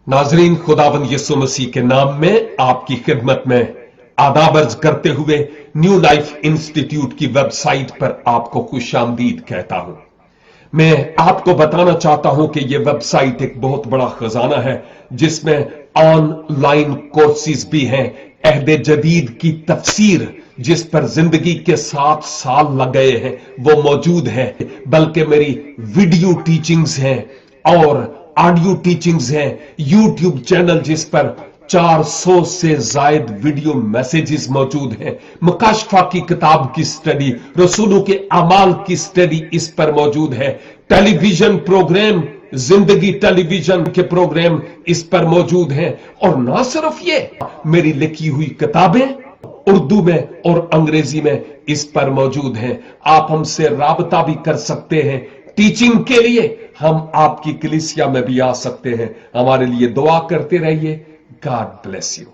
नाजरीन, खुदावंद यीशु मसीह के नाम में आपकी खिदमत में आदाब अर्ज करते हुए न्यू लाइफ इंस्टीट्यूट की वेबसाइट पर आपको खुशामदीद कहता हूं। मैं आपको बताना चाहता हूं कि यह वेबसाइट एक बहुत बड़ा खजाना है जिसमें ऑनलाइन कोर्सेज भी हैं। अहद जदीद की तफसीर जिस पर जिंदगी के 7 साल लग गए हैं वो मौजूद है, बल्कि मेरी वीडियो टीचिंग्स हैं और ऑडियो टीचिंग्स हैं। यूट्यूब चैनल जिस पर 400 से जायद वीडियो मैसेजेस मौजूद हैं। मुकाशफा की किताब की स्टडी, रसूलों के अमाल की स्टडी इस पर मौजूद है। टेलीविजन प्रोग्राम, जिंदगी टेलीविजन के प्रोग्राम इस पर मौजूद हैं। और ना सिर्फ ये, मेरी लिखी हुई किताबें उर्दू में और अंग्रेजी में इस पर मौजूद हैं। आप हमसे राबता भी कर सकते हैं। टीचिंग के लिए हम आपकी कलीसिया में भी आ सकते हैं। हमारे लिए दुआ करते रहिए। God bless you.